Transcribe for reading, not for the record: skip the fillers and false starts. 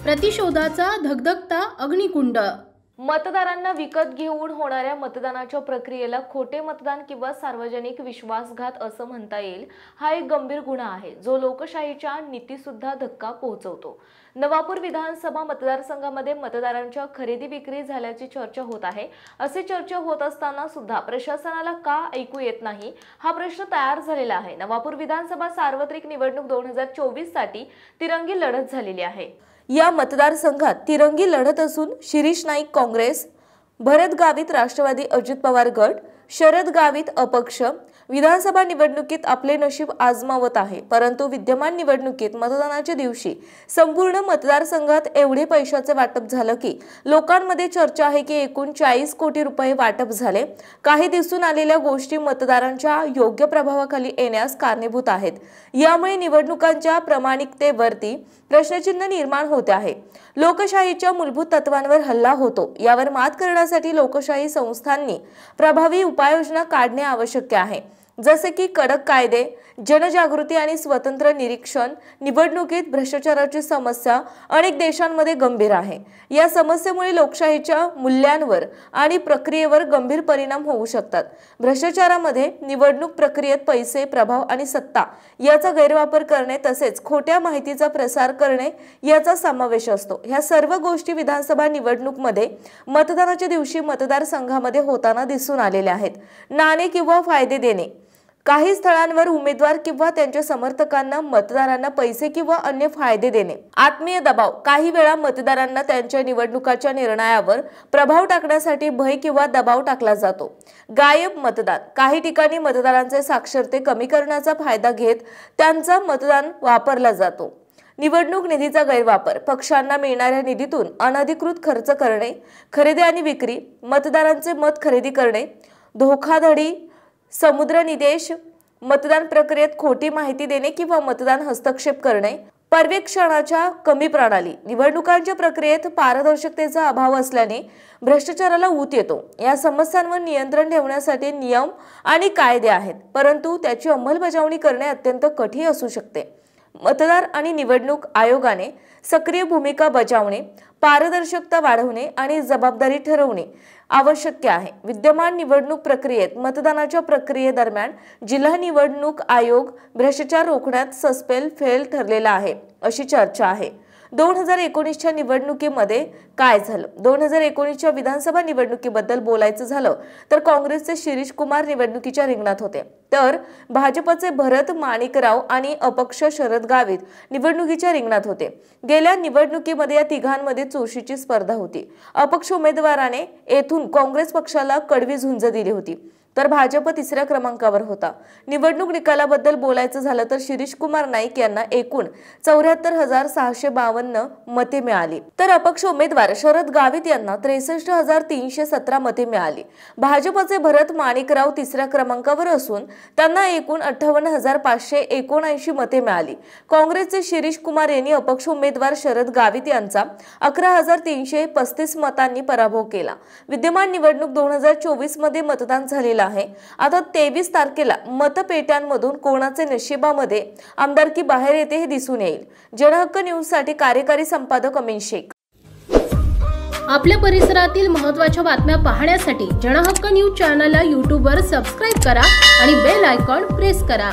प्रतिशोधाचा धगधगता अग्निकुंड। मतदारांना विकत घेऊन होणाऱ्या मतदानाच्या प्रक्रियेला खोटे मतदान किंवा सार्वजनिक विश्वासघात असं म्हणता येईल। हा एक गंभीर गुन्हा आहे जो लोकशाहीच्या नीतीसुद्धा धक्का पोहोचवतो। नवापूर विधानसभा मतदारसंघामध्ये मतदारांच्या खरेदी विक्री झाल्याची चर्चा होत आहे। असे चर्चा होत असताना सुद्धा प्रशासनाला का ऐकू येत नाही हा प्रश्न तयार झालेला आहे। नवापूर विधानसभा सार्वत्रिक निवडणूक 2024 साठी तिरंगी लढत झालेली आहे। या मतदारसंघात तिरंगी लढत असून शिरीष नाईक काँग्रेस, भरत गावित राष्ट्रवादी अजित पवार गट, शरद गावित अपक्ष विधानसभा निवडणुकीत आपले नशीब आजमावत आहे। परंतु विद्यमान निवडणुकीत मतदानाच्या दिवशी संपूर्ण मतदारसंघात एवढे पैशाचे वाटप झालं की लोकांमध्ये चर्चा आहे की एकूण 40 कोटी रुपये वाटप झाले। काही दिसून आलेल्या गोष्टी मतदारांच्या योग्य प्रभावाखाली येण्यास कारणीभूत आहेत। यामुळे निवडणुकांच्या प्रामाणिकतेवरती प्रश्नचिन्ह निर्माण होते आहे। लोकशाहीच्या मूलभूत तत्वांवर हल्ला होतो। यावर मात करण्यासाठी लोकशाही संस्थांनी प्रभावी उपाययोजना काढणे आवश्यक आहे, जसे की कडक कायदे, जनजागृती आणि स्वतंत्र निरीक्षण। निवडणुकीत भ्रष्टाचाराची समस्या अनेक देशांमध्ये गंभीर आहे। या समस्येमुळे लोकशाहीच्या मूल्यांवर आणि प्रक्रियेवर गंभीर परिणाम होऊ शकतात। भ्रष्टाचारामध्ये निवडणूक प्रक्रियेत पैसे, प्रभाव आणि सत्ता याचा गैरवापर करणे तसेच खोट्या माहितीचा प्रसार करणे याचा समावेश असतो। ह्या सर्व गोष्टी विधानसभा निवडणूकमध्ये मतदानाच्या दिवशी मतदारसंघामध्ये होताना दिसून आलेल्या आहेत। नाणे किंवा फायदे देणे, काही स्थळांवर उमेदवार किंवा त्यांच्या समर्थकांना मतदारांना पैसे किंवा अन्य फायदे देणे, आत्मीय दबाव, काही वेळा मतदारांना त्यांच्या निवडणुकाच्या निर्णयावर प्रभाव टाकण्यासाठी भय किंवा दबाव टाकला जातो। गायब मतदान, काही ठिकाणी मतदारांचे साक्षरते कमी करण्याचा फायदा घेत त्यांचा मतदान वापरला जातो। निवडणूक निधीचा गैरवापर, पक्षांना मिळणाऱ्या निधीतून अनधिकृत खर्च करणे, खरेदी आणि विक्री, मतदारांचे मत खरेदी करणे, धोखाधडी, समुद्रनिदेश, मतदान प्रक्रियेत खोटी माहिती देणे किंवा मतदान हस्तक्षेप करणे, पर्यवेक्षणाच्या कमी प्रणाली, निवडणुकांच्या प्रक्रियेत पारदर्शकतेचा अभाव असल्याने भ्रष्टाचाराला ऊत येतो। या समस्यांवर नियंत्रण ठेवण्यासाठी नियम आणि कायदे आहेत, परंतु त्याची अंमलबजावणी करणे अत्यंत कठीण असू शकते। मतदार आणि निवडणूक आयोगाने सक्रिय भूमिका बजावणे, पारदर्शकता वाढवणे आणि जबाबदारी ठरवणे आवश्यक आहे। विद्यमान निवडणूक प्रक्रियेत मतदानाच्या प्रक्रियेदरम्यान जिल्हा निवडणूक आयोग भ्रष्टाचार रोखण्यात सस्पेल फेल ठरलेला आहे अशी चर्चा आहे। 2019च्या निवडणुकीमध्ये काय झालं? 2019च्या विधानसभा निवडणुकीबद्दल बोलायचं झालं तर काँग्रेसचे शिरीष कुमार निवडणुकीच्या रिंगणात होते, तर भाजपचे भरत माणिकराव आणि अपक्ष शरद गावित निवडणुकीच्या रिंगणात होते। गेल्या निवडणुकीमध्ये या तिघांमध्ये चुरशीची स्पर्धा होती। अपक्ष उमेदवाराने येथून काँग्रेस पक्षाला कडवी झुंज दिली होती, तर भाजप तिसऱ्या क्रमांकावर होता। निवडणूक निकालाबद्दल बोलायचं झालं तर शिरीष कुमार नाईक यांना एकूण 74,652 मते मिळाली, तर अपक्ष उमेदवार शरद गावित यांना 63,317 मते मिळाली। भाजपचे भरत माणिकराव तिसऱ्या क्रमांकावर असून त्यांना एकूण 58,579 मते मिळाली। काँग्रेसचे शिरीष कुमार यांनी अपक्ष उमेदवार शरद गावित यांचा 11,335 मतांनी पराभव केला। विद्यमान निवडणूक 2024 मध्ये मतदान झालेला आहे। आता 23 तारखेला मतपेट्यांमधून कोणाचे नशिबामध्ये आमदारकी बाहेर येते हे दिसून येईल। जनहक्क न्यूज साठी कार्यकारी संपादक अमीन शेख। आपल्या परिसरातील महत्त्वाच्या बातम्या पाहण्यासाठी जनहक्क न्यूज चॅनलला YouTube वर सबस्क्राइब करा आणि बेल आयकॉन प्रेस करा।